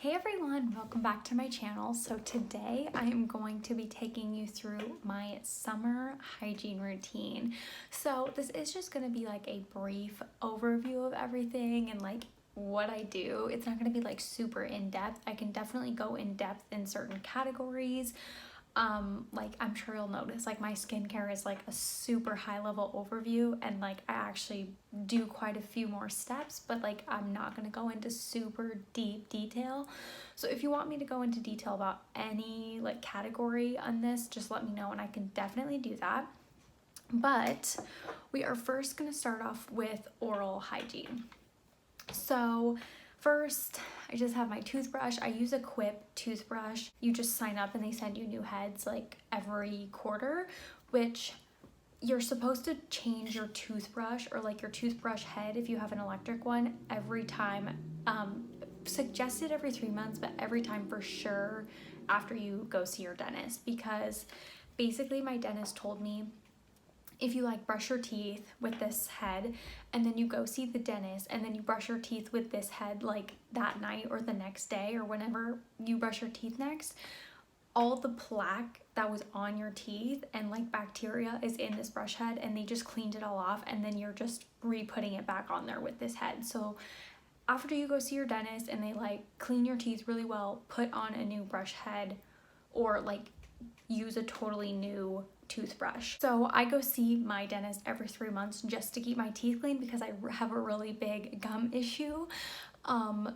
Hey everyone, welcome back to my channel. So today I am going to be taking you through my summer hygiene routine. So this is just going to be like a brief overview of everything and like what I do. It's not going to be like super in-depth. I can definitely go in depth in certain categories. Like I'm sure you'll notice like my skincare is like a super high level overview, and like I actually do quite a few more steps, but like I'm not going to go into super deep detail. So if you want me to go into detail about any like category on this, just let me know and I can definitely do that. But we are first going to start off with oral hygiene. So first, I just have my toothbrush. I use a Quip toothbrush. You just sign up and they send you new heads like every quarter, which you're supposed to change your toothbrush or like your toothbrush head if you have an electric one every time. Suggested every 3 months, but every time for sure after you go see your dentist, because basically my dentist told me if you like brush your teeth with this head and then you go see the dentist and then you brush your teeth with this head like that night or the next day or whenever you brush your teeth next, all the plaque that was on your teeth and like bacteria is in this brush head, and they just cleaned it all off and then you're just re-putting it back on there with this head. So after you go see your dentist and they like clean your teeth really well, put on a new brush head or like use a totally new toothbrush. So I go see my dentist every 3 months just to keep my teeth clean because I have a really big gum issue.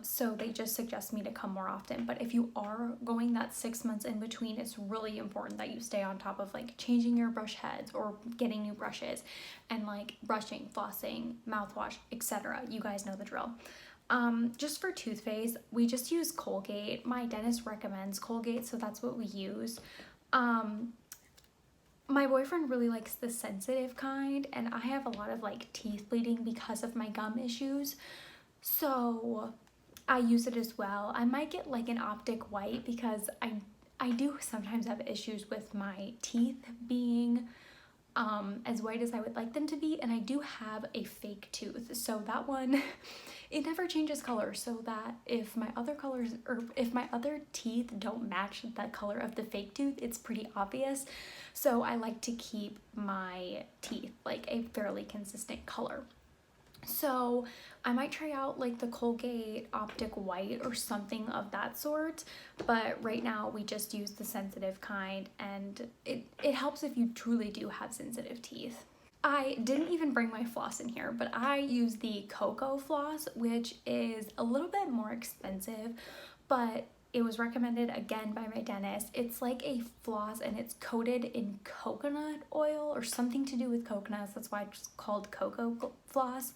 So they just suggest me to come more often. But if you are going that 6 months in between, it's really important that you stay on top of like changing your brush heads or getting new brushes and like brushing, flossing, mouthwash, etc. You guys know the drill. Just for toothpaste, we just use Colgate. My dentist recommends Colgate, so that's what we use. My boyfriend really likes the sensitive kind, and I have a lot of like teeth bleeding because of my gum issues, so I use it as well. I might get like an optic white because I do sometimes have issues with my teeth being as white as I would like them to be, and I do have a fake tooth, so that one it never changes color, so that if my other colors or if my other teeth don't match the color of the fake tooth, it's pretty obvious. So I like to keep my teeth like a fairly consistent color. So I might try out like the Colgate Optic White or something of that sort, but right now we just use the sensitive kind, and it helps if you truly do have sensitive teeth. I didn't even bring my floss in here, but I use the Cocoa floss, which is a little bit more expensive, but it was recommended again by my dentist. It's like a floss and it's coated in coconut oil or something to do with coconuts. That's why it's called Cocoa floss.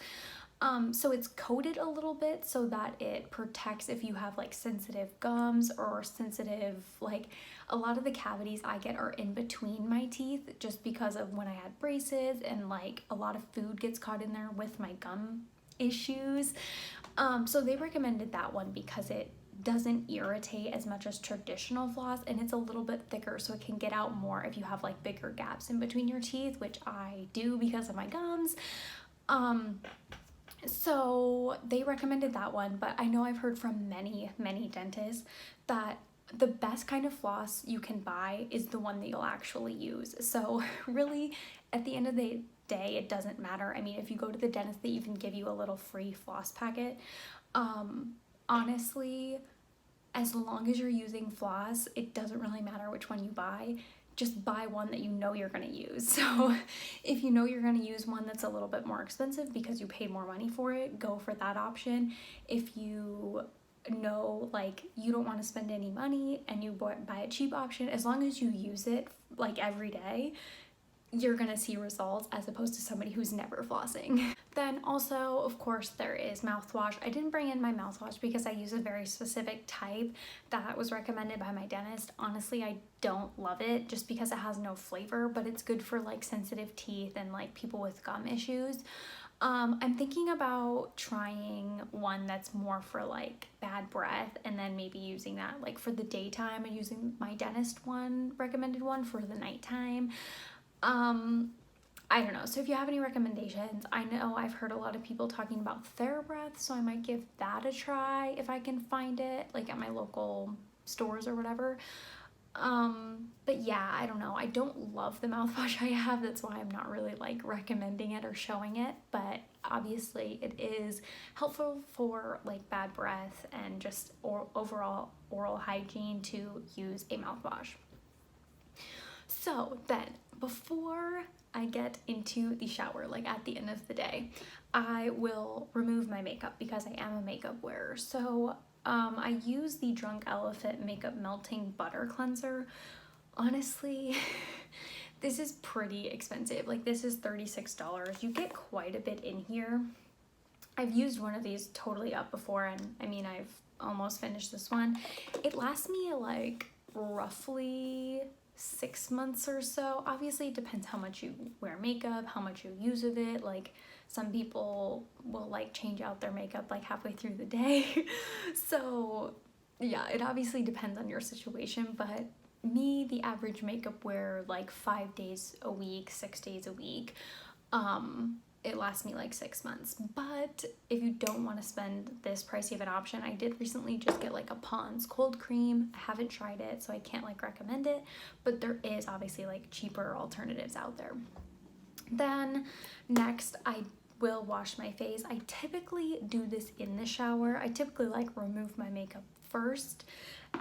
So it's coated a little bit so that it protects if you have like sensitive gums or sensitive, like a lot of the cavities I get are in between my teeth just because of when I had braces, and like a lot of food gets caught in there with my gum issues. So they recommended that one because it doesn't irritate as much as traditional floss, and it's a little bit thicker so it can get out more if you have like bigger gaps in between your teeth, which I do because of my gums. So they recommended that one, but I know I've heard from many dentists that the best kind of floss you can buy is the one that you'll actually use. So really, at the end of the day, it doesn't matter. I mean, if you go to the dentist, they even give you a little free floss packet. Honestly, as long as you're using floss, it doesn't really matter which one you buy. Just buy one that you know you're going to use. So if you know you're going to use one that's a little bit more expensive because you paid more money for it, go for that option. If you know like you don't want to spend any money and you buy a cheap option, as long as you use it like every day, you're gonna see results as opposed to somebody who's never flossing. Then also, of course, there is mouthwash. I didn't bring in my mouthwash because I use a very specific type that was recommended by my dentist. Honestly, I don't love it just because it has no flavor, but it's good for like sensitive teeth and like people with gum issues. I'm thinking about trying one that's more for like bad breath, and then maybe using that like for the daytime and using my dentist one, recommended one for the nighttime. I don't know. So if you have any recommendations, I know I've heard a lot of people talking about TheraBreath, so I might give that a try if I can find it, like at my local stores or whatever. But yeah, I don't know. I don't love the mouthwash I have. That's why I'm not really like recommending it or showing it. But obviously it is helpful for like bad breath and just overall oral hygiene to use a mouthwash. So then before I get into the shower, like at the end of the day, I will remove my makeup because I am a makeup wearer. So I use the Drunk Elephant Makeup Melting Butter Cleanser. Honestly, this is pretty expensive. Like this is $36. You get quite a bit in here. I've used one of these totally up before, and I mean, I've almost finished this one. It lasts me like roughly 6 months or so. Obviously it depends how much you wear makeup, how much you use of it. Like some people will like change out their makeup like halfway through the day. So yeah, it obviously depends on your situation, but me, the average makeup wear like 5 days a week, 6 days a week, it lasts me like 6 months. But if you don't want to spend this pricey of an option, I did recently just get like a Pond's cold cream. I haven't tried it, so I can't like recommend it, but there is obviously like cheaper alternatives out there. Then next, I will wash my face. I typically do this in the shower. I typically like remove my makeup first,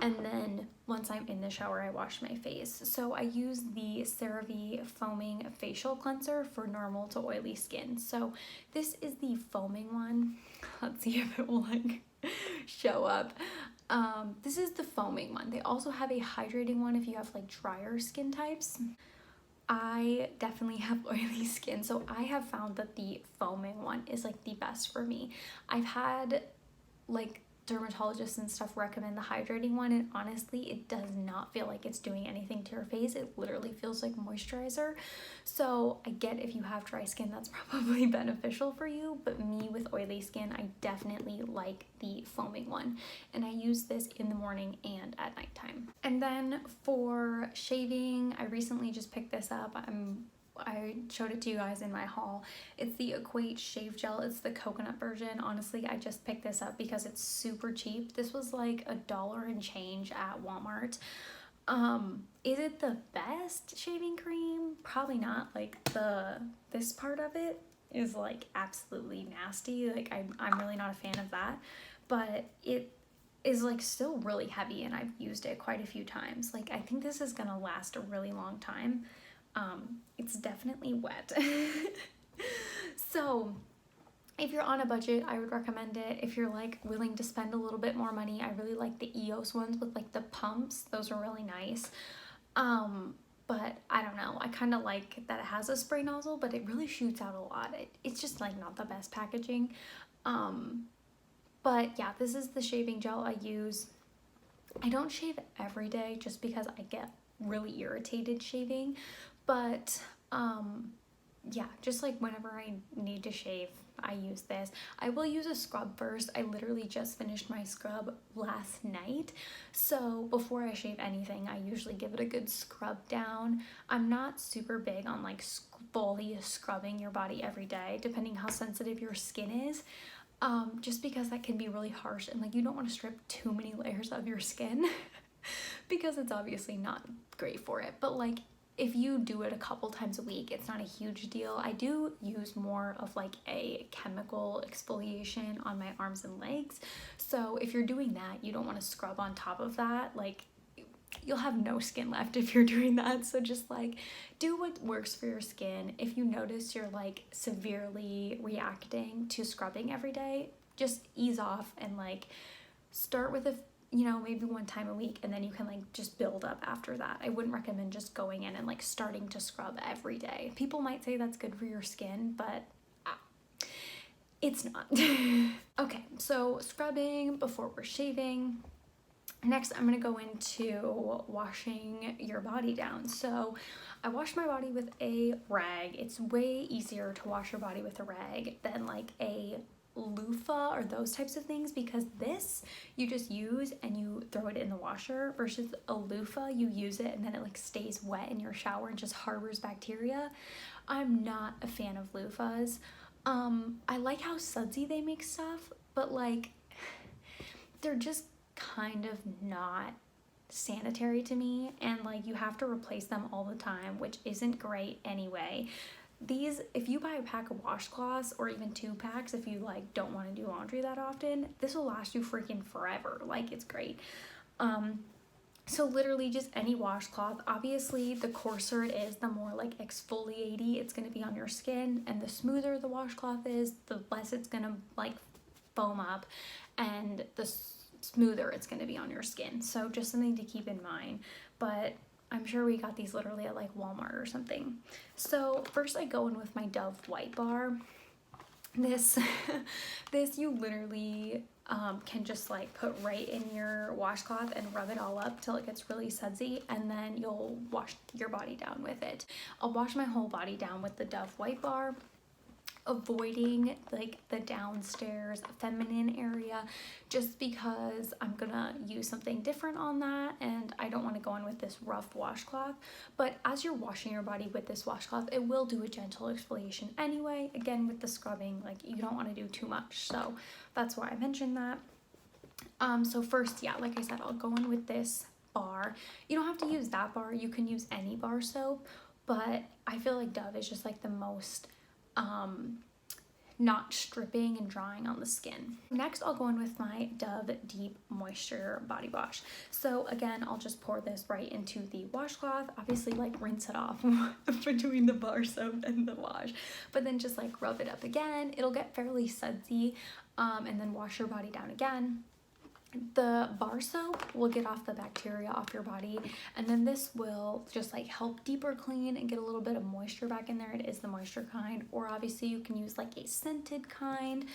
and then once I'm in the shower, I wash my face. So I use the CeraVe Foaming Facial Cleanser for normal to oily skin. So this is the foaming one. Let's see if it will like show up. This is the foaming one. They also have a hydrating one if you have like drier skin types. I definitely have oily skin, so I have found that the foaming one is like the best for me. I've had like dermatologists and stuff recommend the hydrating one, and honestly it does not feel like it's doing anything to your face. It literally feels like moisturizer. So I get if you have dry skin, that's probably beneficial for you, but me with oily skin, I definitely like the foaming one, and I use this in the morning and at nighttime. And then for shaving, I recently just picked this up. I showed it to you guys in my haul. It's the Equate Shave Gel. It's the coconut version. Honestly, I just picked this up because it's super cheap. This was like $1 and change at Walmart. Is it the best shaving cream? Probably not. Like this part of it is like absolutely nasty. Like I'm really not a fan of that, but it is like still really heavy, and I've used it quite a few times. Like I think this is gonna last a really long time. It's definitely wet. So if you're on a budget, I would recommend it. If you're like willing to spend a little bit more money, I really like the EOS ones with like the pumps. Those are really nice. But I don't know, I kind of like that it has a spray nozzle, but it really shoots out a lot. It's just like not the best packaging. But yeah, this is the shaving gel I use. I don't shave every day just because I get really irritated shaving, but yeah, just like whenever I need to shave, I use this. I will use a scrub first. I literally just finished my scrub last night, so before I shave anything, I usually give it a good scrub down. I'm not super big on like fully scrubbing your body every day, depending how sensitive your skin is, just because that can be really harsh, and like you don't want to strip too many layers of your skin because it's obviously not great for it. But like if you do it a couple times a week, it's not a huge deal. I do use more of like a chemical exfoliation on my arms and legs. So if you're doing that, you don't want to scrub on top of that. Like you'll have no skin left if you're doing that. So just like do what works for your skin. If you notice you're like severely reacting to scrubbing every day, just ease off and like start with maybe one time a week, and then you can like just build up after that. I wouldn't recommend just going in and like starting to scrub every day. People might say that's good for your skin, but it's not. Okay, so scrubbing before we're shaving. Next, I'm gonna go into washing your body down. So I wash my body with a rag. It's way easier to wash your body with a rag than like a loofah or those types of things, because this you just use and you throw it in the washer, versus a loofah you use it and then it like stays wet in your shower and just harbors bacteria. I'm not a fan of loofahs. I like how sudsy they make stuff, but like they're just kind of not sanitary to me, and like you have to replace them all the time, which isn't great anyway. These, if you buy a pack of washcloths, or even 2 packs if you like don't want to do laundry that often, this will last you freaking forever. Like, it's great. So literally just any washcloth. Obviously the coarser it is, the more like exfoliaty it's going to be on your skin, and the smoother the washcloth is, the less it's going to like foam up, and the smoother it's going to be on your skin. So just something to keep in mind. But I'm sure we got these literally at like Walmart or something. So first I go in with my Dove White Bar. This you literally can just like put right in your washcloth and rub it all up till it gets really sudsy, and then you'll wash your body down with it. I'll wash my whole body down with the Dove White Bar, avoiding like the downstairs feminine area, just because I'm gonna use something different on that and I don't want to go in with this rough washcloth. But as you're washing your body with this washcloth, it will do a gentle exfoliation anyway. Again, with the scrubbing, like you don't want to do too much, so that's why I mentioned that. So first, yeah, like I said, I'll go in with this bar. You don't have to use that bar, you can use any bar soap, but I feel like Dove is just like the most not stripping and drying on the skin. Next, I'll go in with my Dove Deep Moisture Body Wash. So again, I'll just pour this right into the washcloth. Obviously, like rinse it off between the bar soap and the wash, but then just like rub it up again. It'll get fairly sudsy, and then wash your body down again. The bar soap will get off the bacteria off your body, and then this will just like help deeper clean and get a little bit of moisture back in there. It is the moisture kind, or obviously you can use like a scented kind.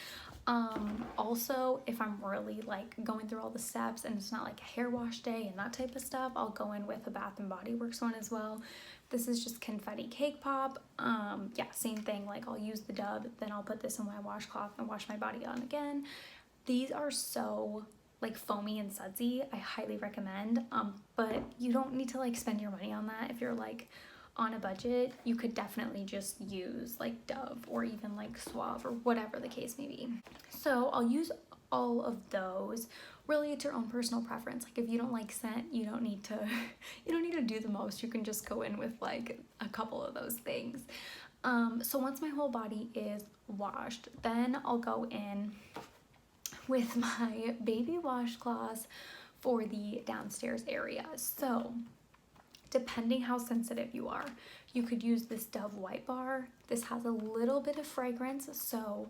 Also, if I'm really like going through all the steps and it's not like a hair wash day and that type of stuff, I'll go in with a Bath and Body Works one as well. This is just confetti cake pop. Yeah, same thing, like I'll use the Dove, then I'll put this in my washcloth and wash my body on again. These are so like foamy and sudsy. I highly recommend, but you don't need to like spend your money on that. If you're like on a budget, you could definitely just use like Dove or even like Suave or whatever the case may be. So I'll use all of those. Really, it's your own personal preference. Like if you don't like scent, you don't need to do the most. You can just go in with like a couple of those things. So once my whole body is washed, then I'll go in with my baby washcloths for the downstairs area. So depending how sensitive you are, you could use this Dove White Bar. This has a little bit of fragrance, so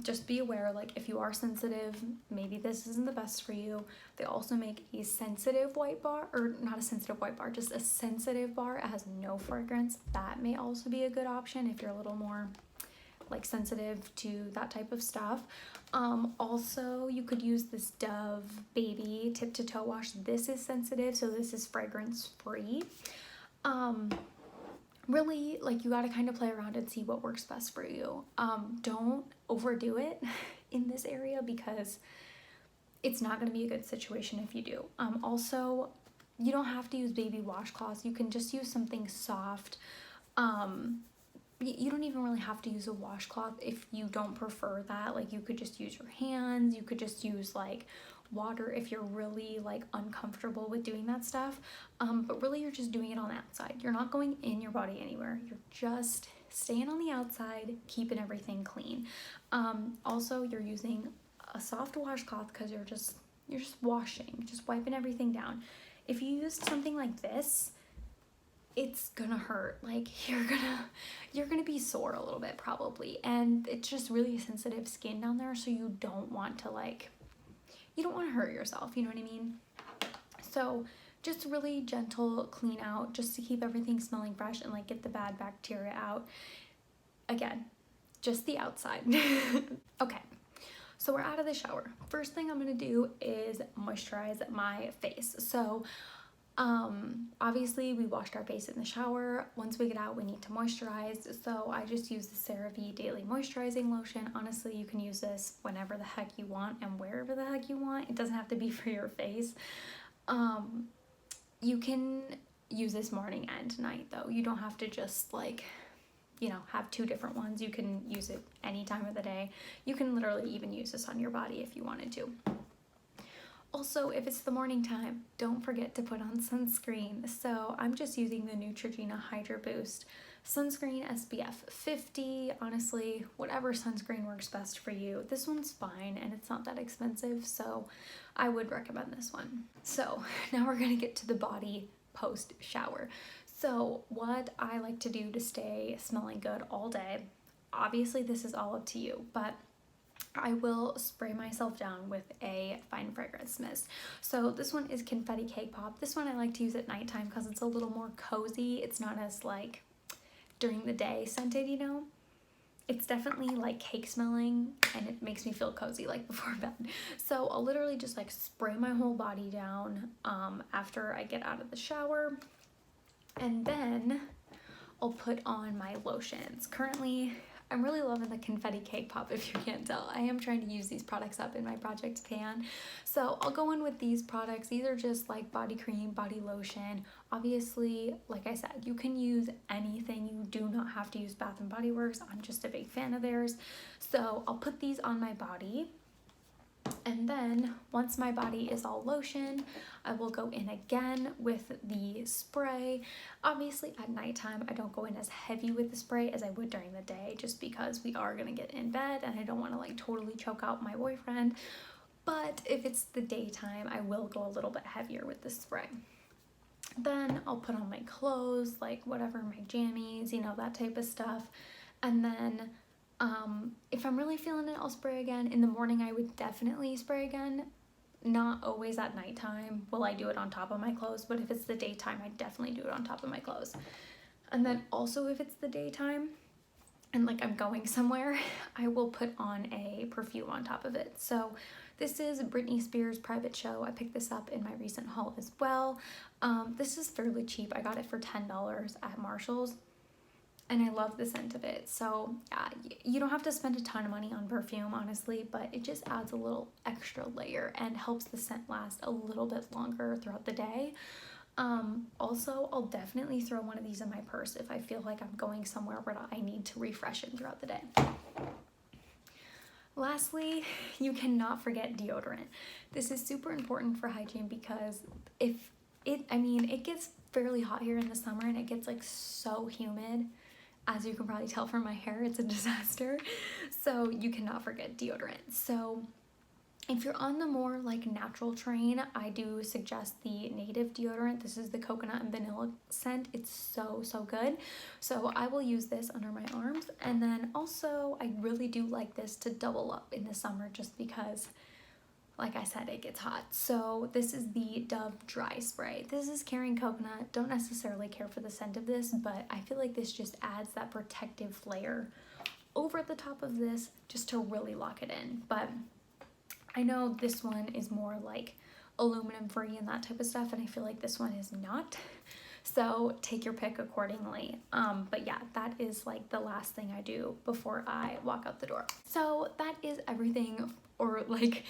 just be aware, like if you are sensitive, maybe this isn't the best for you. They also make a sensitive white bar, or not a sensitive white bar, just a sensitive bar. It has no fragrance. That may also be a good option if you're a little more like sensitive to that type of stuff. Also, you could use this Dove Baby Tip to Toe Wash. This is sensitive, so this is fragrance free. Really, like you got to kind of play around and see what works best for you. Don't overdo it in this area, because it's not going to be a good situation if you do. Also, you don't have to use baby washcloths. You can just use something soft. You don't even really have to use a washcloth if you don't prefer that. Like you could just use your hands. You could just use like water if you're really like uncomfortable with doing that stuff. But really you're just doing it on the outside. You're not going in your body anywhere. You're just staying on the outside, keeping everything clean. Also, you're using a soft washcloth because you're just washing, just wiping everything down. If you used something like this, it's gonna hurt. Like you're gonna be sore a little bit probably, and it's just really sensitive skin down there, so you don't want to hurt yourself, you know what I mean? So just really gentle clean out, just to keep everything smelling fresh and like get the bad bacteria out. Again, just the outside. Okay, so we're out of the shower. First thing I'm gonna do is moisturize my face. So Obviously we washed our face in the shower. Once we get out, we need to moisturize. So I just use the CeraVe Daily Moisturizing Lotion. Honestly, you can use this whenever the heck you want and wherever the heck you want. It doesn't have to be for your face. You can use this morning and night though. You don't have to just like, you know, have two different ones. You can use it any time of the day. You can literally even use this on your body if you wanted to. Also, if it's the morning time, don't forget to put on sunscreen. So I'm just using the Neutrogena Hydra Boost sunscreen SPF 50. Honestly, whatever sunscreen works best for you. This one's fine and it's not that expensive, so I would recommend this one. So now we're gonna get to the body post shower. So what I like to do to stay smelling good all day, obviously this is all up to you, but I will spray myself down with a fine fragrance mist. So this one is Confetti Cake Pop. This one I like to use at nighttime because it's a little more cozy. It's not as like during the day scented, you know. It's definitely like cake smelling and it makes me feel cozy like before bed. So I'll literally just like spray my whole body down after I get out of the shower, and then I'll put on my lotions. Currently I'm really loving the Confetti Cake Pop, if you can't tell. I am trying to use these products up in my project pan. So I'll go in with these products. These are just like body cream, body lotion. Obviously, like I said, you can use anything. You do not have to use Bath & Body Works. I'm just a big fan of theirs. So I'll put these on my body. And then once my body is all lotion, I will go in again with the spray. Obviously at nighttime, I don't go in as heavy with the spray as I would during the day, just because we are gonna get in bed and I don't wanna like totally choke out my boyfriend. But if it's the daytime, I will go a little bit heavier with the spray. Then I'll put on my clothes, like whatever, my jammies, you know, that type of stuff. And then if I'm really feeling it, I'll spray again. In the morning, I would definitely spray again. Not always at nighttime will I do it on top of my clothes, but if it's the daytime, I definitely do it on top of my clothes. And then also if it's the daytime and like I'm going somewhere, I will put on a perfume on top of it. So this is Britney Spears Private Show. I picked this up in my recent haul as well. This is fairly cheap. I got it for $10 at Marshall's. And I love the scent of it. So yeah, you don't have to spend a ton of money on perfume, honestly, but it just adds a little extra layer and helps the scent last a little bit longer throughout the day. Also, I'll definitely throw one of these in my purse if I feel like I'm going somewhere where I need to refresh it throughout the day. Lastly, you cannot forget deodorant. This is super important for hygiene because it gets fairly hot here in the summer and it gets like so humid. As you can probably tell from my hair, it's a disaster. So you cannot forget deodorant. So if you're on the more like natural train, I do suggest the Native deodorant. This is the coconut and vanilla scent. It's so good. So I will use this under my arms. And then also I really do like this to double up in the summer just because, like I said, it gets hot. So this is the Dove Dry Spray. This is carrying coconut. Don't necessarily care for the scent of this, but I feel like this just adds that protective layer over the top of this just to really lock it in. But I know this one is more like aluminum free and that type of stuff, and I feel like this one is not. So take your pick accordingly. But yeah, that is like the last thing I do before I walk out the door. So that is everything, or like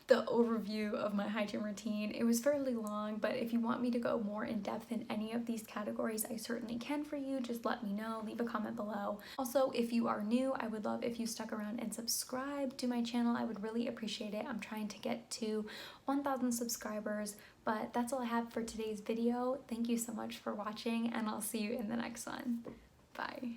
the overview of my hygiene routine. It was fairly long, but if you want me to go more in depth in any of these categories, I certainly can for you. Just let me know, leave a comment below. Also, if you are new, I would love if you stuck around and subscribed to my channel. I would really appreciate it. I'm trying to get to 1,000 subscribers, but that's all I have for today's video. Thank you so much for watching, and I'll see you in the next one. Bye.